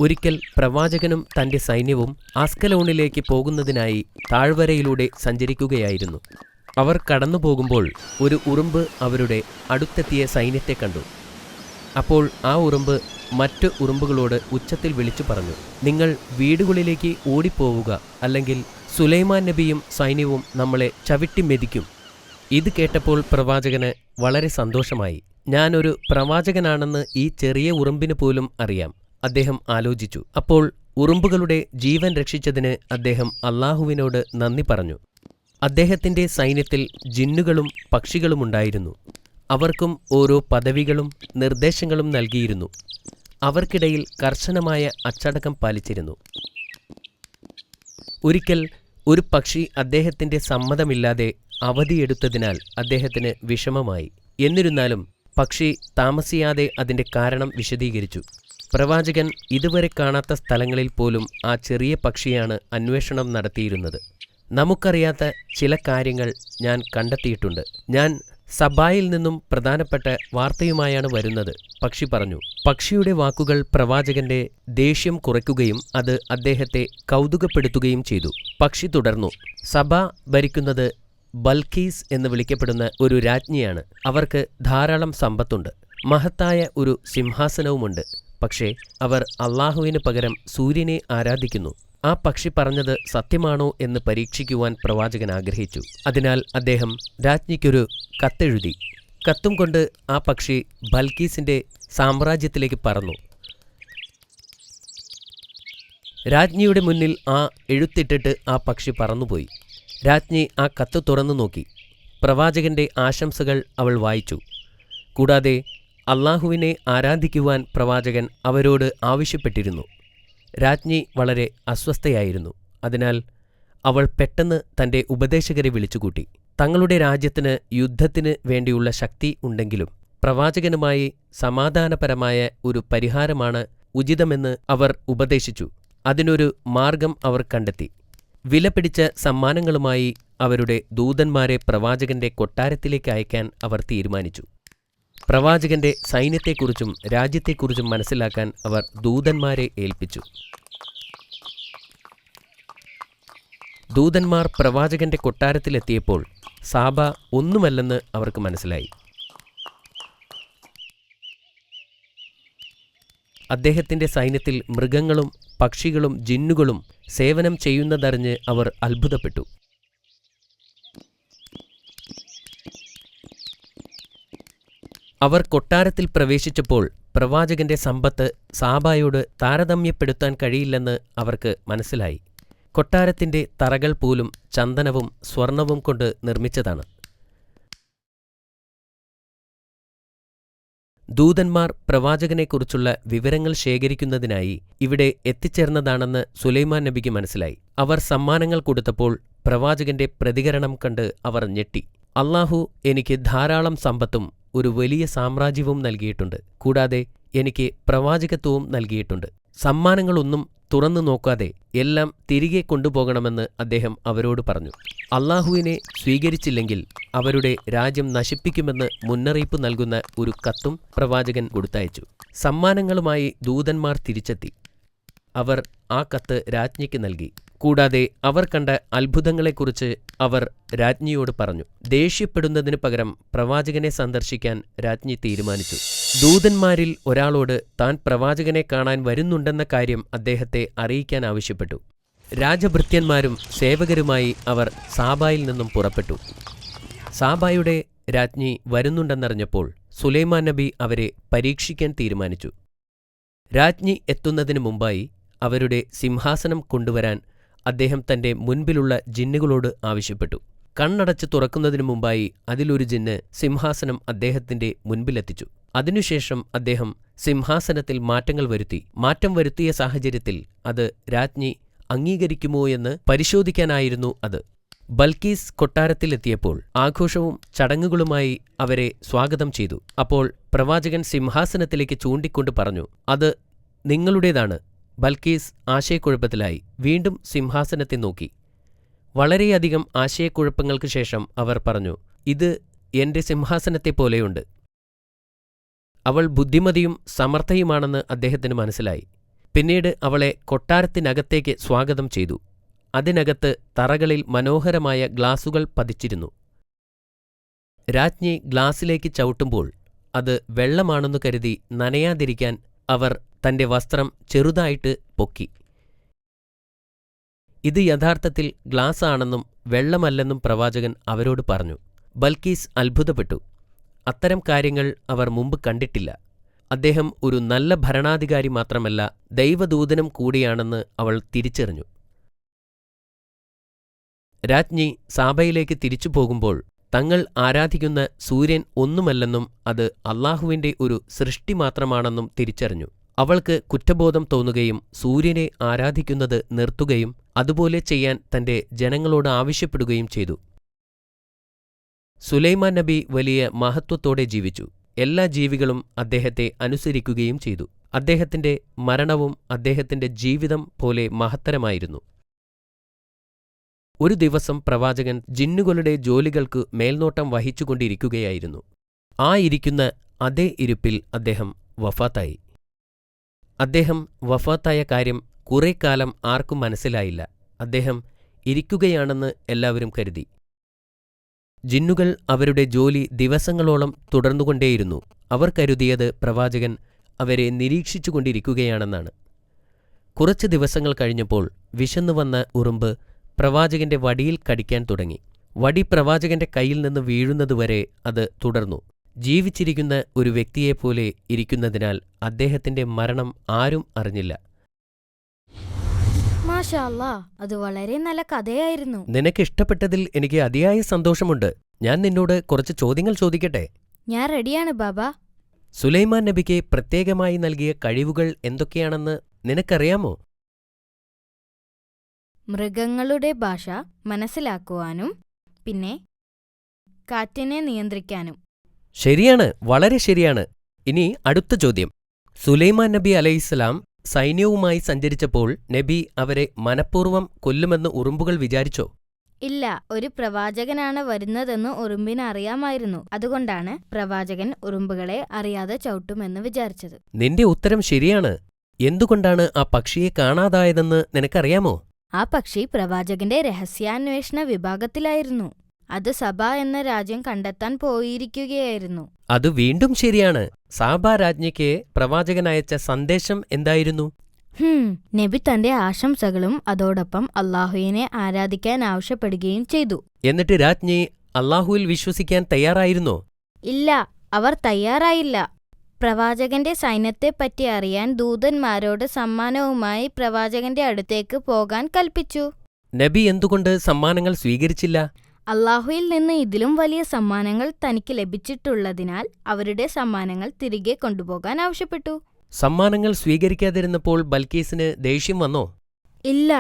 ഒരിക്കൽ പ്രവാചകനും തന്റെ സൈന്യവും അസ്കലോണിലേക്ക് പോകുന്നതിനായി താഴ്വരയിലൂടെ സഞ്ചരിക്കുകയായിരുന്നു. അവർ കടന്നുപോകുമ്പോൾ ഒരു ഉറുമ്പ് അവരുടെ അടുത്തെത്തിയ സൈന്യത്തെ കണ്ടു. അപ്പോൾ ആ ഉറുമ്പ് മറ്റു ഉറുമ്പുകളോട് ഉച്ചത്തിൽ വിളിച്ചു പറഞ്ഞു, നിങ്ങൾ വീടുകളിലേക്ക് ഓടിപ്പോവുക, അല്ലെങ്കിൽ സുലൈമാൻ നബിയും സൈന്യവും നമ്മളെ ചവിട്ടി മെതിക്കും. ഇത് കേട്ടപ്പോൾ പ്രവാചകന് വളരെ സന്തോഷമായി. ഞാനൊരു പ്രവാചകനാണെന്ന് ഈ ചെറിയ ഉറുമ്പിന് പോലും അറിയാം, അദ്ദേഹം ആലോചിച്ചു. അപ്പോൾ ഉറുമ്പുകളുടെ ജീവൻ രക്ഷിച്ചതിന് അദ്ദേഹം അള്ളാഹുവിനോട് നന്ദി പറഞ്ഞു. അദ്ദേഹത്തിന്റെ സൈന്യത്തിൽ ജിന്നുകളും പക്ഷികളുമുണ്ടായിരുന്നു. അവർക്കും ഓരോ പദവികളും നിർദ്ദേശങ്ങളും നൽകിയിരുന്നു. അവർക്കിടയിൽ കർശനമായ അച്ചടക്കം പാലിച്ചിരുന്നു. ഒരിക്കൽ ഒരു പക്ഷി അദ്ദേഹത്തിന്റെ സമ്മതമില്ലാതെ അവധിയെടുത്തതിനാൽ അദ്ദേഹത്തിന് വിഷമമായി. എന്നിരുന്നാലും പക്ഷി താമസിയാതെ അതിന്റെ കാരണം വിശദീകരിച്ചു. പ്രവാചകൻ ഇതുവരെ കാണാത്ത സ്ഥലങ്ങളിൽ പോലും ആ ചെറിയ പക്ഷിയാണ് അന്വേഷണം നടത്തിയിരുന്നത്. നമുക്കറിയാത്ത ചില കാര്യങ്ങൾ ഞാൻ കണ്ടെത്തിയിട്ടുണ്ട്. ഞാൻ സബായിൽ നിന്നും പ്രധാനപ്പെട്ട വാർത്തയുമായാണ് വരുന്നത്, പക്ഷി പറഞ്ഞു. പക്ഷിയുടെ വാക്കുകൾ പ്രവാചകന്റെ ദേഷ്യം കുറയ്ക്കുകയും അത് അദ്ദേഹത്തെ കൗതുകപ്പെടുത്തുകയും ചെയ്തു. പക്ഷി തുടർന്നു, സബ ഭരിക്കുന്നത് ബൽഖീസ് എന്ന് വിളിക്കപ്പെടുന്ന ഒരു രാജ്ഞിയാണ്. അവർക്ക് ധാരാളം സമ്പത്തുണ്ട്, മഹത്തായ ഒരു സിംഹാസനവുമുണ്ട്. പക്ഷേ അവർ അള്ളാഹുവിന് പകരം സൂര്യനെ ആരാധിക്കുന്നു. ആ പക്ഷി പറഞ്ഞത് സത്യമാണോ എന്ന് പരീക്ഷിക്കുവാൻ പ്രവാചകൻ ആഗ്രഹിച്ചു. അതിനാൽ അദ്ദേഹം രാജ്ഞിക്കൊരു കത്തെഴുതി. കത്തും കൊണ്ട് ആ പക്ഷി ബൽഖീസിന്റെ സാമ്രാജ്യത്തിലേക്ക് പറന്നു. രാജ്ഞിയുടെ മുന്നിൽ ആ എഴുത്തിട്ടിട്ട് ആ പക്ഷി പറന്നുപോയി. രാജ്ഞി ആ കത്ത് തുറന്നു നോക്കി. പ്രവാചകന്റെ ആശംസകൾ അവൾ വായിച്ചു. കൂടാതെ അള്ളാഹുവിനെ ആരാധിക്കുവാൻ പ്രവാചകൻ അവരോട് ആവശ്യപ്പെട്ടിരുന്നു. രാജ്ഞി വളരെ അസ്വസ്ഥയായിരുന്നു. അതിനാൽ അവൾ പെട്ടെന്ന് തന്റെ ഉപദേശകരെ വിളിച്ചുകൂട്ടി. തങ്ങളുടെ രാജ്യത്തിന് യുദ്ധത്തിന് വേണ്ടിയുള്ള ശക്തി ഉണ്ടെങ്കിലും പ്രവാചകനുമായി സമാധാനപരമായ ഒരു പരിഹാരമാണ് ഉചിതമെന്ന് അവർ ഉപദേശിച്ചു. അതിനൊരു മാർഗം അവർ കണ്ടെത്തി. വിലപിടിച്ച സമ്മാനങ്ങളുമായി അവരുടെ ദൂതന്മാരെ പ്രവാചകന്റെ കൊട്ടാരത്തിലേക്ക് അയക്കാൻ അവർ തീരുമാനിച്ചു. പ്രവാചകന്റെ സൈന്യത്തെക്കുറിച്ചും രാജ്യത്തെക്കുറിച്ചും മനസ്സിലാക്കാൻ അവർ ദൂതന്മാരെ ഏൽപ്പിച്ചു. ദൂതന്മാർ പ്രവാചകന്റെ കൊട്ടാരത്തിലെത്തിയപ്പോൾ സാബ ഒന്നുമല്ലെന്ന് അവർക്ക് മനസ്സിലായി. അദ്ദേഹത്തിന്റെ സൈന്യത്തിൽ മൃഗങ്ങളും പക്ഷികളും ജിന്നുകളും സേവനം ചെയ്യുന്നതറിഞ്ഞ് അവർ അത്ഭുതപ്പെട്ടു. അവർ കൊട്ടാരത്തിൽ പ്രവേശിച്ചപ്പോൾ പ്രവാചകന്റെ സമ്പത്ത് സാബായോട് താരതമ്യപ്പെടുത്താൻ കഴിയില്ലെന്ന് അവർക്ക് മനസ്സിലായി. കൊട്ടാരത്തിന്റെ തറകൾ പോലും ചന്ദനവും സ്വർണവും കൊണ്ട് നിർമ്മിച്ചതാണ്. ദൂതന്മാർ പ്രവാചകനെക്കുറിച്ചുള്ള വിവരങ്ങൾ ശേഖരിക്കുന്നതിനായി ഇവിടെ എത്തിച്ചേർന്നതാണെന്ന് സുലൈമാൻ നബിക്ക് മനസ്സിലായി. അവർ സമ്മാനങ്ങൾ കൊടുത്തപ്പോൾ പ്രവാചകന്റെ പ്രതികരണം കണ്ട് അവർ ഞെട്ടി. അള്ളാഹു എനിക്ക് ധാരാളം സമ്പത്തും ഒരു വലിയ സാമ്രാജ്യവും നൽകിയിട്ടുണ്ട്. കൂടാതെ എനിക്ക് പ്രവാചകത്വവും നൽകിയിട്ടുണ്ട്. സമ്മാനങ്ങളൊന്നും തുറന്നു നോക്കാതെ എല്ലാം തിരികെ കൊണ്ടുപോകണമെന്ന് അദ്ദേഹം അവരോട് പറഞ്ഞു. അള്ളാഹുവിനെ സ്വീകരിച്ചില്ലെങ്കിൽ അവരുടെ രാജ്യം നശിപ്പിക്കുമെന്ന് മുന്നറിയിപ്പ് നൽകുന്ന ഒരു കത്തും പ്രവാചകൻ കൊടുത്തയച്ചു. സമ്മാനങ്ങളുമായി ദൂതന്മാർ തിരിച്ചെത്തി. അവർ ആ കത്ത് രാജ്ഞിക്ക് നൽകി. കൂടാതെ അവർ കണ്ട അത്ഭുതങ്ങളെക്കുറിച്ച് അവർ രാജ്ഞിയോട് പറഞ്ഞു. ദേഷ്യപ്പെടുന്നതിന് പകരം പ്രവാചകനെ സന്ദർശിക്കാൻ രാജ്ഞി തീരുമാനിച്ചു. ദൂതന്മാരിൽ ഒരാളോട് താൻ പ്രവാചകനെ കാണാൻ വരുന്നുണ്ടെന്ന കാര്യം അദ്ദേഹത്തെ അറിയിക്കാൻ ആവശ്യപ്പെട്ടു. രാജഭൃത്യന്മാരും സേവകരുമായി അവർ സാബായിൽ നിന്നും പുറപ്പെട്ടു. സാബായുടെ രാജ്ഞി വരുന്നുണ്ടെന്നറിഞ്ഞപ്പോൾ സുലൈമാൻ നബി അവരെ പരീക്ഷിക്കാൻ തീരുമാനിച്ചു. രാജ്ഞി എത്തുന്നതിന് മുമ്പായി അവരുടെ സിംഹാസനം കൊണ്ടുവരാൻ അദ്ദേഹം തന്റെ മുൻപിലുള്ള ജിന്നുകളോട് ആവശ്യപ്പെട്ടു. കണ്ണടച്ച് തുറക്കുന്നതിനു മുമ്പായി അതിലൊരു ജിന്ന് സിംഹാസനം അദ്ദേഹത്തിന്റെ മുൻപിലെത്തിച്ചു. അതിനുശേഷം അദ്ദേഹം സിംഹാസനത്തിൽ മാറ്റങ്ങൾ വരുത്തി. മാറ്റം വരുത്തിയ സാഹചര്യത്തിൽ അത് രാജ്ഞി അംഗീകരിക്കുമോ എന്ന് പരിശോധിക്കാനായിരുന്നു അത്. ബൽഖീസ് കൊട്ടാരത്തിലെത്തിയപ്പോൾ ആഘോഷവും ചടങ്ങുകളുമായി അവരെ സ്വാഗതം ചെയ്തു. അപ്പോൾ പ്രവാചകൻ സിംഹാസനത്തിലേക്ക് ചൂണ്ടിക്കൊണ്ട് പറഞ്ഞു, അത് നിങ്ങളുടേതാണ്. ബൽഖീസ് ആശയക്കുഴപ്പത്തിലായി വീണ്ടും സിംഹാസനത്തെ നോക്കി. വളരെയധികം ആശയക്കുഴപ്പങ്ങൾക്ക് ശേഷം അവർ പറഞ്ഞു, ഇത് എന്റെ സിംഹാസനത്തെ പോലെയുണ്ട്. അവൾ ബുദ്ധിമതിയും സമർത്ഥയുമാണെന്ന് അദ്ദേഹത്തിന് മനസ്സിലായി. പിന്നീട് അവളെ കൊട്ടാരത്തിനകത്തേക്ക് സ്വാഗതം ചെയ്തു. അതിനകത്ത് തറകളിൽ മനോഹരമായ ഗ്ലാസുകൾ പതിച്ചിരുന്നു. രാജ്ഞി ഗ്ലാസിലേക്ക് ചവിട്ടുമ്പോൾ അത് വെള്ളമാണെന്നു കരുതി നനയാതിരിക്കാൻ അവർ തന്റെ വസ്ത്രം ചെറുതായിട്ട് പൊക്കി. ഇത് യഥാർത്ഥത്തിൽ ഗ്ലാസ് ആണെന്നും വെള്ളമല്ലെന്നും പ്രവാചകൻ അവരോട് പറഞ്ഞു. ബൽക്കീസ് അത്ഭുതപ്പെട്ടു. അത്തരം കാര്യങ്ങൾ അവർ മുമ്പ് കണ്ടിട്ടില്ല. അദ്ദേഹം ഒരു നല്ല ഭരണാധികാരി മാത്രമല്ല, ദൈവദൂതനും കൂടിയാണെന്ന് അവൾ തിരിച്ചറിഞ്ഞു. രാജ്ഞി സാബയിലേക്ക് തിരിച്ചു പോകുമ്പോൾ തങ്ങൾ ആരാധിക്കുന്ന സൂര്യൻ ഒന്നുമല്ലെന്നും അത് അള്ളാഹുവിന്റെ ഒരു സൃഷ്ടി മാത്രമാണെന്നും തിരിച്ചറിഞ്ഞു. അവൾക്ക് കുറ്റബോധം തോന്നുകയും സൂര്യനെ ആരാധിക്കുന്നത് നിർത്തുകയും അതുപോലെ ചെയ്യാൻ തന്റെ ജനങ്ങളോട് ആവശ്യപ്പെടുകയും ചെയ്തു. സുലൈമാൻ നബി വലിയ മഹത്വത്തോടെ ജീവിച്ചു. എല്ലാ ജീവികളും അദ്ദേഹത്തെ അനുസരിക്കുകയും ചെയ്തു. അദ്ദേഹത്തിന്റെ മരണവും അദ്ദേഹത്തിന്റെ ജീവിതം പോലെ മഹത്തരമായിരുന്നു. ഒരു ദിവസം പ്രവാചകൻ ജിന്നുകളുടെ ജോലികൾക്ക് മേൽനോട്ടം വഹിച്ചുകൊണ്ടിരിക്കുകയായിരുന്നു. ആ ഇരിക്കുന്ന അതേ ഇരിപ്പിൽ അദ്ദേഹം വഫാത്തായി. അദ്ദേഹം വഫാത്തായ കാര്യം കുറേക്കാലം ആർക്കും മനസ്സിലായില്ല. അദ്ദേഹം ഇരിക്കുകയാണെന്ന് എല്ലാവരും കരുതി. ജിന്നുകൾ അവരുടെ ജോലി ദിവസങ്ങളോളം തുടർന്നുകൊണ്ടേയിരുന്നു. അവർ കരുതിയത് പ്രവാചകൻ അവരെ നിരീക്ഷിച്ചുകൊണ്ടിരിക്കുകയാണെന്നാണ്. കുറച്ച് ദിവസങ്ങൾ കഴിഞ്ഞപ്പോൾ വിശന്നുവന്ന ഉറുമ്പ് പ്രവാചകന്റെ വടിയിൽ കടിക്കാൻ തുടങ്ങി. വടി പ്രവാചകന്റെ കയ്യിൽ നിന്ന് വീഴുന്നതുവരെ അത് തുടർന്നു. ജീവിച്ചിരിക്കുന്ന ഒരു വ്യക്തിയെപ്പോലെ ഇരിക്കുന്നതിനാൽ അദ്ദേഹത്തിന്റെ മരണം ആരും അറിഞ്ഞില്ല. മാഷാ അല്ലാ, അത് വളരെ നല്ല കഥയായിരുന്നു. നിനക്കിഷ്ടപ്പെട്ടതിൽ എനിക്ക് അതിയായ സന്തോഷമുണ്ട്. ഞാൻ നിന്നോട് കുറച്ച് ചോദ്യങ്ങൾ ചോദിക്കട്ടെ? ഞാൻ റെഡിയാണ് ബാബ. സുലൈമാൻ നബിക്ക് പ്രത്യേകമായി നൽകിയ കഴിവുകൾ എന്തൊക്കെയാണെന്ന് നിനക്കറിയാമോ? മൃഗങ്ങളുടെ ഭാഷ മനസ്സിലാക്കുവാനും പിന്നെ കാറ്റിനെ നിയന്ത്രിക്കാനും. ശരിയാണ്, വളരെ ശരിയാണ്. ഇനി അടുത്ത ചോദ്യം. സുലൈമാൻ നബി അലൈഹിസ്സലാം സൈന്യവുമായി സഞ്ചരിച്ചപ്പോൾ നബി അവരെ മനഃപൂർവ്വം കൊല്ലുമെന്ന് ഉറുമ്പുകൾ വിചാരിച്ചോ? ഇല്ല, ഒരു പ്രവാചകനാണ് വരുന്നതെന്ന് ഉറുമ്പിന് അറിയാമായിരുന്നു. അതുകൊണ്ടാണ് പ്രവാചകൻ ഉറുമ്പുകളെ അറിയാതെ ചവിട്ടുമെന്ന് വിചാരിച്ചത്. നിന്റെ ഉത്തരം ശരിയാണ്. എന്തുകൊണ്ടാണ് ആ പക്ഷിയെ കാണാതായതെന്ന് നിനക്കറിയാമോ? ആ പക്ഷി പ്രവാചകന്റെ രഹസ്യാന്വേഷണ വിഭാഗത്തിലായിരുന്നു. അത് സബ എന്ന രാജ്യം കണ്ടെത്താൻ പോയിരിക്കുകയായിരുന്നു. അത് വീണ്ടും ശരിയാണ്. സാബ രാജ്ഞിക്ക് പ്രവാചകനയച്ച സന്ദേശം എന്തായിരുന്നു? നബി തന്റെ ആശംസകളും അതോടൊപ്പം അള്ളാഹുവിനെ ആരാധിക്കാൻ ആവശ്യപ്പെടുകയും ചെയ്തു. എന്നിട്ട് രാജ്ഞി അള്ളാഹുവിൽ വിശ്വസിക്കാൻ തയ്യാറായിരുന്നോ? ഇല്ല, അവർ തയ്യാറായില്ല. പ്രവാചകന്റെ സൈന്യത്തെപ്പറ്റി അറിയാൻ ദൂതന്മാരോട് സമ്മാനവുമായി പ്രവാചകന്റെ അടുത്തേക്ക് പോകാൻ കൽപ്പിച്ചു. നബി എന്തുകൊണ്ട് സമ്മാനങ്ങൾ സ്വീകരിച്ചില്ല? അള്ളാഹുവിൽ നിന്ന് ഇതിലും വലിയ സമ്മാനങ്ങൾ തനിക്ക് ലഭിച്ചിട്ടുള്ളതിനാൽ അവരുടെ സമ്മാനങ്ങൾ തിരികെ കൊണ്ടുപോകാൻ ആവശ്യപ്പെട്ടു. സമ്മാനങ്ങൾ സ്വീകരിക്കാതിരുന്നപ്പോൾ ബൽക്കീസിന് ദേഷ്യം വന്നോ? ഇല്ല,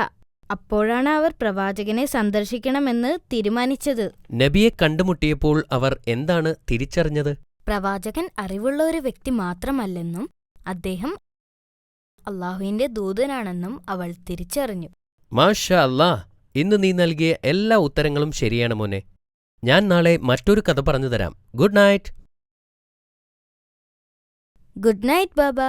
അപ്പോഴാണ് അവർ പ്രവാചകനെ സന്ദർശിക്കണമെന്ന് തീരുമാനിച്ചത്. നബിയെ കണ്ടുമുട്ടിയപ്പോൾ അവർ എന്താണ് തിരിച്ചറിഞ്ഞത്? പ്രവാചകൻ അറിവുള്ള ഒരു വ്യക്തി മാത്രമല്ലെന്നും അദ്ദേഹം അള്ളാഹുവിന്റെ ദൂതനാണെന്നും അവൾ തിരിച്ചറിഞ്ഞു. മാഷാ അല്ലാ, ഇന്ന് നീ നൽകിയ എല്ലാ ഉത്തരങ്ങളും ശരിയാണ് മോനെ. ഞാൻ നാളെ മറ്റൊരു കഥ പറഞ്ഞു തരാം. Good night. ഗുഡ് നൈറ്റ് ബാബ.